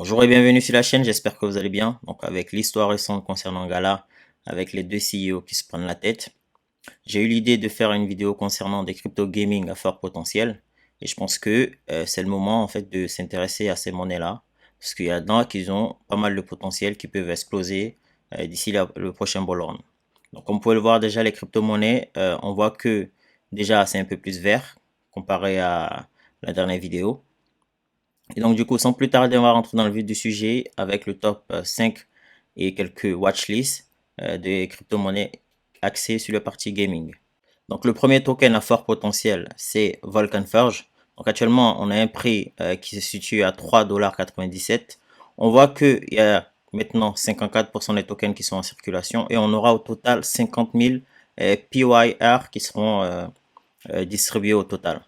Bonjour et bienvenue sur la chaîne, j'espère que vous allez bien. Donc avec l'histoire récente concernant Gala, avec les deux CEO qui se prennent la tête, j'ai eu l'idée de faire une vidéo concernant des crypto gaming à fort potentiel. Et je pense que c'est le moment en fait de s'intéresser à ces monnaies-là. Parce qu'il y a dedans qui ont pas mal de potentiel qui peuvent exploser d'ici le prochain bull run. Donc comme vous pouvez le voir déjà les crypto-monnaies, on voit que déjà c'est un peu plus vert comparé à la dernière vidéo. Et donc, du coup, sans plus tarder, on va rentrer dans le vif du sujet avec le top 5 et quelques watchlists des crypto-monnaies axées sur la partie gaming. Donc, le premier token à fort potentiel, c'est Vulcan Forge. Donc, actuellement, on a un prix qui se situe à 3,97 $. On voit qu'il y a maintenant 54% des tokens qui sont en circulation et on aura au total 50 000 PYR qui seront distribués au total.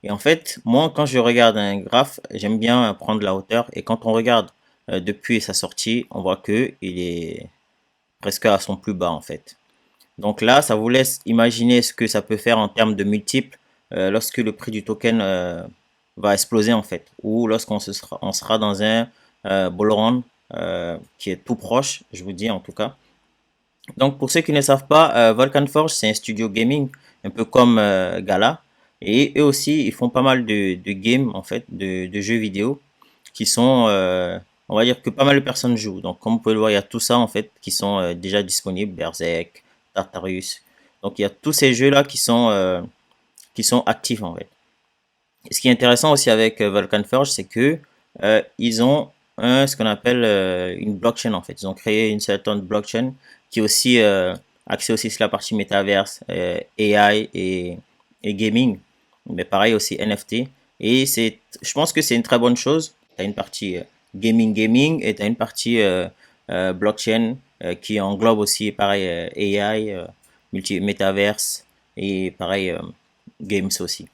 Et en fait, moi, quand je regarde un graphe, j'aime bien prendre la hauteur. Et quand on regarde depuis sa sortie, on voit que il est presque à son plus bas, en fait. Donc là, ça vous laisse imaginer ce que ça peut faire en termes de multiples lorsque le prix du token va exploser, en fait. Ou lorsqu'on on sera dans un bull run qui est tout proche, je vous dis en tout cas. Donc, pour ceux qui ne savent pas, Volcan Forge, c'est un studio gaming, un peu comme Gala. Et eux aussi, ils font pas mal de games, en fait, de jeux vidéo, qui sont, on va dire que pas mal de personnes jouent. Donc, comme vous pouvez le voir, il y a tout ça, en fait, qui sont déjà disponibles. Berserk, Tartarus. Donc, il y a tous ces jeux-là qui sont actifs, en fait. Et ce qui est intéressant aussi avec Vulcan Forge, c'est que ils ont ce qu'on appelle une blockchain en fait. Ils ont créé une certaine blockchain qui est aussi axée aussi sur la partie métaverse, AI et gaming, mais pareil aussi NFT. Et je pense que c'est une très bonne chose. Tu as une partie gaming et tu as une partie blockchain qui englobe aussi pareil AI, métaverse et pareil games aussi.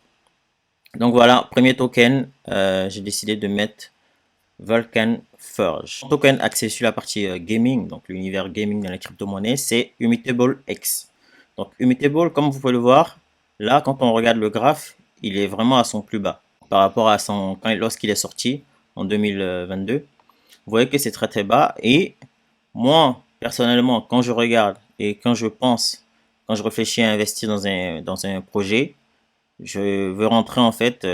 Donc voilà, premier token, j'ai décidé de mettre Vulcan Forge. Token axé sur la partie gaming, donc l'univers gaming dans les crypto-monnaies, c'est Immutable X. Donc Immutable, comme vous pouvez le voir, là quand on regarde le graphe, il est vraiment à son plus bas par rapport à lorsqu'il est sorti en 2022. Vous voyez que c'est très très bas et moi personnellement quand je regarde et quand je pense, quand je réfléchis à investir dans un projet, je veux rentrer en fait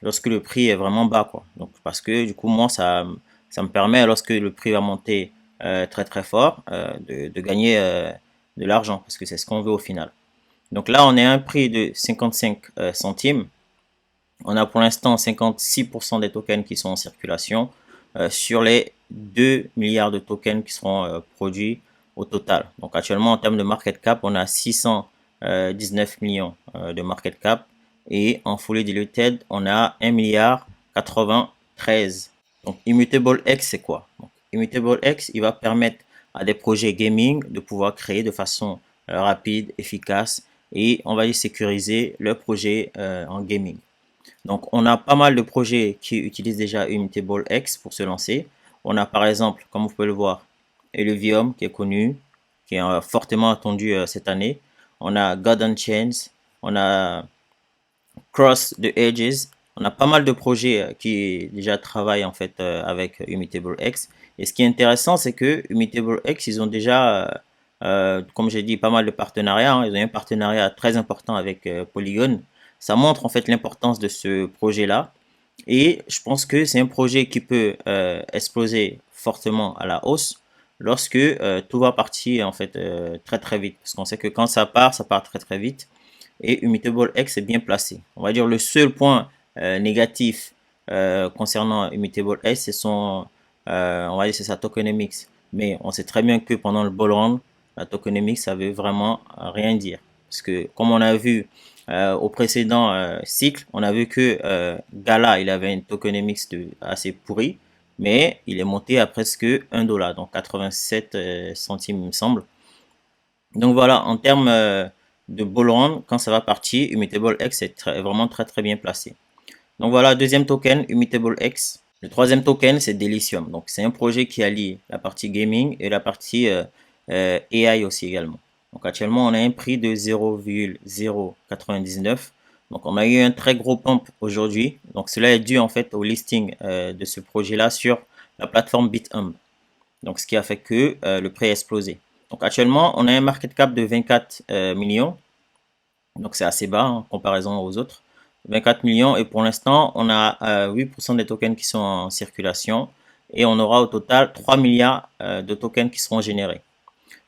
lorsque le prix est vraiment bas, quoi. Donc, parce que du coup, moi, ça me permet, lorsque le prix va monter très très fort, de gagner de l'argent, parce que c'est ce qu'on veut au final. Donc là, on est à un prix de 55 centimes. On a pour l'instant 56% des tokens qui sont en circulation sur les 2 milliards de tokens qui seront produits au total. Donc actuellement, en termes de market cap, on a 619 millions de market cap et en fully diluted, on a 1 milliard 93. Donc Immutable X, c'est quoi? Donc, Immutable X, il va permettre à des projets gaming de pouvoir créer de façon rapide, efficace et on va y sécuriser leur projet en gaming. Donc, on a pas mal de projets qui utilisent déjà Immutable X pour se lancer. On a par exemple, comme vous pouvez le voir, Illuvium qui est connu, qui est fortement attendu cette année. On a God Chains, on a Cross the Edges. On a pas mal de projets qui déjà travaillent en fait avec Immutable X. Et ce qui est intéressant, c'est que Immutable X, ils ont déjà, comme j'ai dit, pas mal de partenariats, hein. Ils ont un partenariat très important avec Polygon. Ça montre en fait l'importance de ce projet-là. Et je pense que c'est un projet qui peut exploser fortement à la hausse lorsque tout va partir en fait très très vite. Parce qu'on sait que quand ça part très très vite et Immutable X est bien placé. On va dire le seul point négatif concernant Immutable X, on va dire c'est sa tokenomics. Mais on sait très bien que pendant le bull run, la tokenomics, ça veut vraiment rien dire. Parce que comme on a vu au précédent cycle, on a vu que Gala, il avait une tokenomics assez pourrie, mais il est monté à presque 1 $, donc 87 centimes, il me semble. Donc voilà, en termes de bull run, quand ça va partir, Immutable X est vraiment très très bien placé. Donc voilà, deuxième token, Immutable X. Le troisième token, c'est Delicium. Donc c'est un projet qui allie la partie gaming et la partie AI aussi également. Donc actuellement, on a un prix de 0,099. Donc on a eu un très gros pump aujourd'hui. Donc cela est dû en fait au listing de ce projet-là sur la plateforme Bithumb. Donc, ce qui a fait que le prix a explosé. Donc, actuellement, on a un market cap de 24 millions. Donc, c'est assez bas en comparaison aux autres. 24 millions. Et pour l'instant, on a 8% des tokens qui sont en circulation. Et on aura au total 3 milliards de tokens qui seront générés.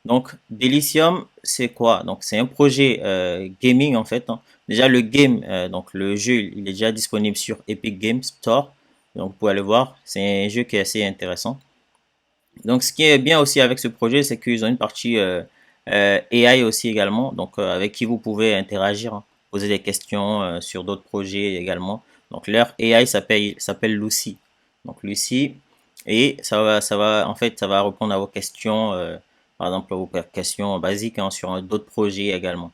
Donc, Delicium, c'est quoi? Donc, c'est un projet gaming en fait, hein. Déjà, le game, donc le jeu, il est déjà disponible sur Epic Games Store. Donc, vous pouvez aller voir. C'est un jeu qui est assez intéressant. Donc, ce qui est bien aussi avec ce projet, c'est qu'ils ont une partie AI aussi également, donc avec qui vous pouvez interagir, hein, poser des questions sur d'autres projets également. Donc, leur AI s'appelle Lucy. Donc, Lucy, et en fait, ça va répondre à vos questions, par exemple, vos questions basiques hein, sur d'autres projets également.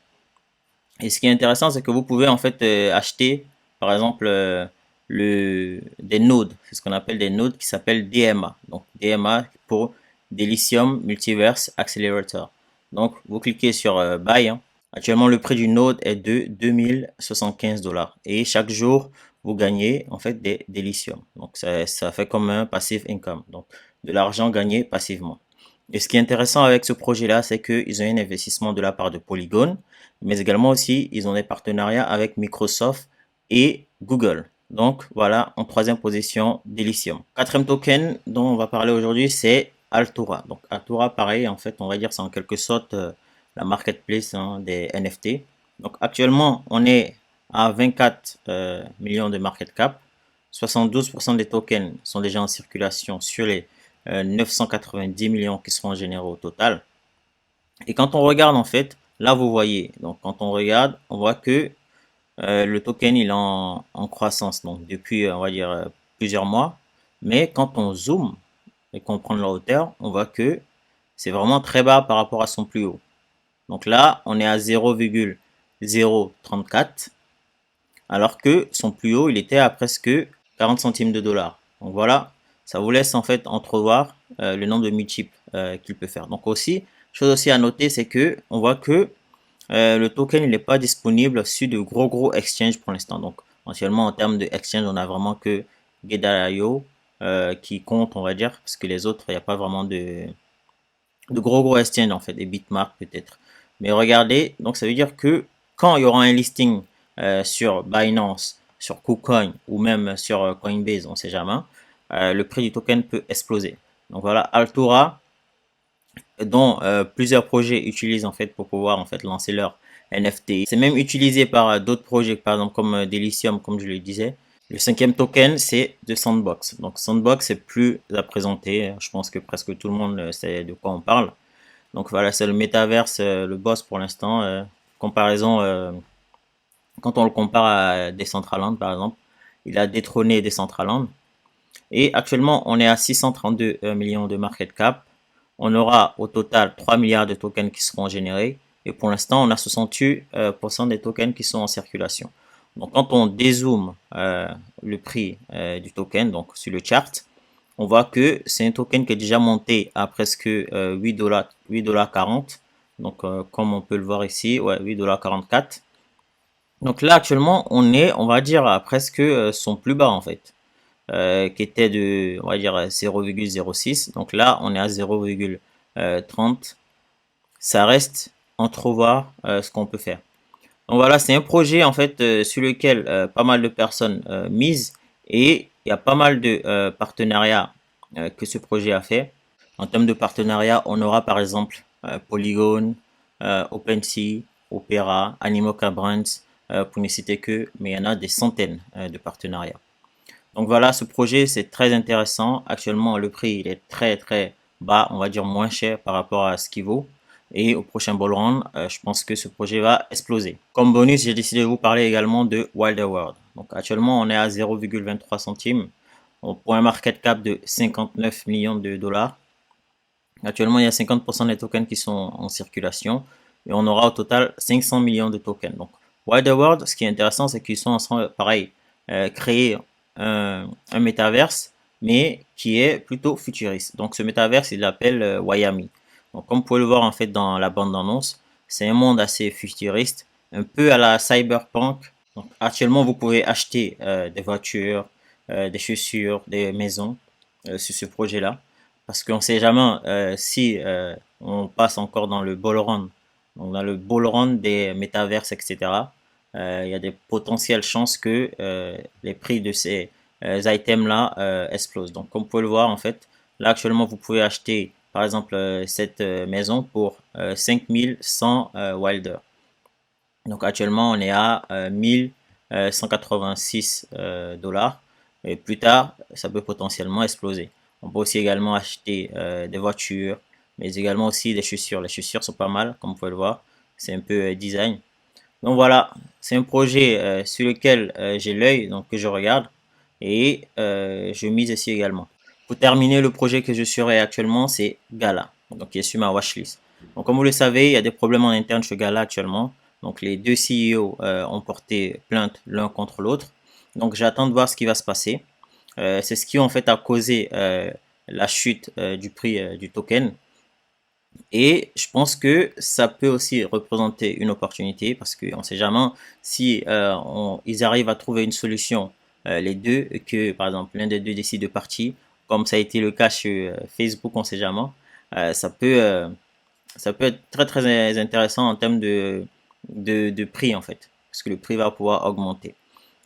Et ce qui est intéressant, c'est que vous pouvez en fait acheter, par exemple, des nodes. C'est ce qu'on appelle des nodes qui s'appellent DMA. Donc DMA pour Delicium Multiverse Accelerator. Donc vous cliquez sur Buy, hein. Actuellement, le prix du node est de 2075 dollars. Et chaque jour, vous gagnez en fait des Delicium. Donc ça fait comme un passive income. Donc de l'argent gagné passivement. Et ce qui est intéressant avec ce projet-là, c'est qu'ils ont un investissement de la part de Polygon, mais également aussi, ils ont des partenariats avec Microsoft et Google. Donc voilà, en troisième position, Delicium. Quatrième token dont on va parler aujourd'hui, c'est Altura. Donc Altura, pareil, en fait, on va dire c'est en quelque sorte la marketplace hein, des NFT. Donc actuellement, on est à 24 millions de market cap. 72% des tokens sont déjà en circulation sur les 990 millions qui seront générés au total. Et quand on regarde en fait, là vous voyez, donc quand on regarde, on voit que le token il est en croissance, donc depuis on va dire plusieurs mois. Mais quand on zoome et qu'on prend de la hauteur, on voit que c'est vraiment très bas par rapport à son plus haut. Donc là, on est à 0,034, alors que son plus haut, il était à presque 40 centimes de dollars. Donc voilà, ça vous laisse en fait entrevoir le nombre de multiples qu'il peut faire. Donc aussi, chose aussi à noter, c'est que on voit que le token il n'est pas disponible sur de gros exchanges pour l'instant. Donc actuellement en termes de exchange, on a vraiment que Geda.io qui compte, on va dire, parce que les autres, il n'y a pas vraiment de gros exchanges en fait, des Bitmark peut-être. Mais regardez, donc ça veut dire que quand il y aura un listing sur Binance, sur KuCoin ou même sur Coinbase, on ne sait jamais, le prix du token peut exploser. Donc voilà, Altura, dont plusieurs projets utilisent en fait pour pouvoir en fait lancer leur NFT. C'est même utilisé par d'autres projets, par exemple comme Delicium, comme je le disais. Le cinquième token, c'est de Sandbox. Donc Sandbox, c'est plus à présenter. Je pense que presque tout le monde sait de quoi on parle. Donc voilà, c'est le métaverse, le boss pour l'instant. Comparaison, quand on le compare à Decentraland par exemple, il a détrôné Decentraland. Et actuellement, on est à 632 millions de market cap. On aura au total 3 milliards de tokens qui seront générés. Et pour l'instant, on a 68% des tokens qui sont en circulation. Donc, quand on dézoome le prix du token, donc sur le chart, on voit que c'est un token qui est déjà monté à presque 8 dollars, 8,40 $. Donc, comme on peut le voir ici, ouais, 8,44 $. Donc là, actuellement, on est, on va dire, à presque son plus bas en fait qui était de, on va dire, 0,06. Donc là, on est à 0,30. Ça reste entrevoir ce qu'on peut faire. Donc voilà, c'est un projet en fait sur lequel pas mal de personnes misent et il y a pas mal de partenariats que ce projet a fait. En termes de partenariat, on aura par exemple Polygon, OpenSea, Opera, Animoca Brands, pour ne citer que, mais il y en a des centaines de partenariats. Donc voilà, ce projet, c'est très intéressant. Actuellement, le prix, il est très bas, on va dire moins cher par rapport à ce qu'il vaut. Et au prochain bull run, je pense que ce projet va exploser. Comme bonus, j'ai décidé de vous parler également de Wilder World. Donc actuellement, on est à 0,23 centimes pour un market cap de 59 millions de dollars. Actuellement, il y a 50% des tokens qui sont en circulation et on aura au total 500 millions de tokens. Donc, Wilder World, ce qui est intéressant, c'est qu'ils sont ensemble, pareil, créer un métaverse, mais qui est plutôt futuriste. Donc, ce métaverse, il l'appelle Wyami. Donc, comme vous pouvez le voir en fait dans la bande-annonce, c'est un monde assez futuriste, un peu à la cyberpunk. Donc, actuellement, vous pouvez acheter des voitures, des chaussures, des maisons sur ce projet-là. Parce qu'on ne sait jamais si on passe encore dans le bull run, donc dans le bull run des métaverses, etc. Il y a des potentielles chances que les prix de ces items-là explosent. Donc, comme vous pouvez le voir, en fait, là actuellement, vous pouvez acheter, par exemple, cette maison pour 5100 Wilder. Donc, actuellement, on est à 1186 dollars. Et plus tard, ça peut potentiellement exploser. On peut aussi également acheter des voitures, mais également aussi des chaussures. Les chaussures sont pas mal, comme vous pouvez le voir. C'est un peu design. Donc voilà, c'est un projet sur lequel j'ai l'œil, donc que je regarde et je mise ici également. Pour terminer, le projet que je surveille actuellement, c'est Gala, donc qui est sur ma watchlist. Donc comme vous le savez, il y a des problèmes en interne chez Gala actuellement. Donc les deux CEO ont porté plainte l'un contre l'autre. Donc j'attends de voir ce qui va se passer. C'est ce qui en fait a causé la chute du prix du token. Et je pense que ça peut aussi représenter une opportunité parce qu'on ne sait jamais si ils arrivent à trouver une solution, les deux, que par exemple l'un des deux décide de partir, comme ça a été le cas chez Facebook, on ne sait jamais. Euh, ça peut, euh, Ça peut être très très intéressant en termes de prix en fait, parce que le prix va pouvoir augmenter.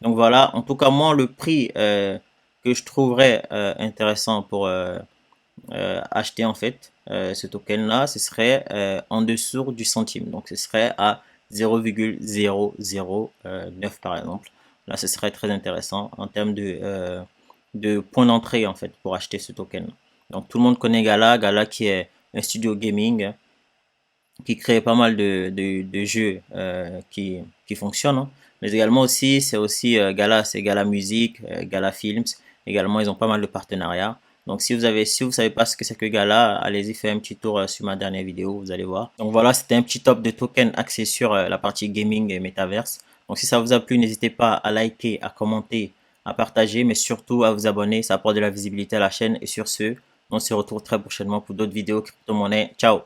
Donc voilà, en tout cas moi le prix que je trouverais intéressant pour acheter en fait ce token là, ce serait en dessous du centime, donc ce serait à 0,009 par exemple. Là ce serait très intéressant en termes de point d'entrée en fait pour acheter ce token. Donc tout le monde connaît Gala, Gala qui est un studio gaming qui crée pas mal de jeux qui fonctionnent, hein. Mais également aussi, c'est aussi Gala, c'est Gala Musique, Gala Films. Également, ils ont pas mal de partenariats. Donc si vous savez pas ce que c'est que Gala, allez-y faire un petit tour sur ma dernière vidéo, vous allez voir. Donc voilà, c'était un petit top de tokens axé sur la partie gaming et metaverse. Donc si ça vous a plu, n'hésitez pas à liker, à commenter, à partager, mais surtout à vous abonner. Ça apporte de la visibilité à la chaîne. Et sur ce, on se retrouve très prochainement pour d'autres vidéos crypto-monnaie. Ciao!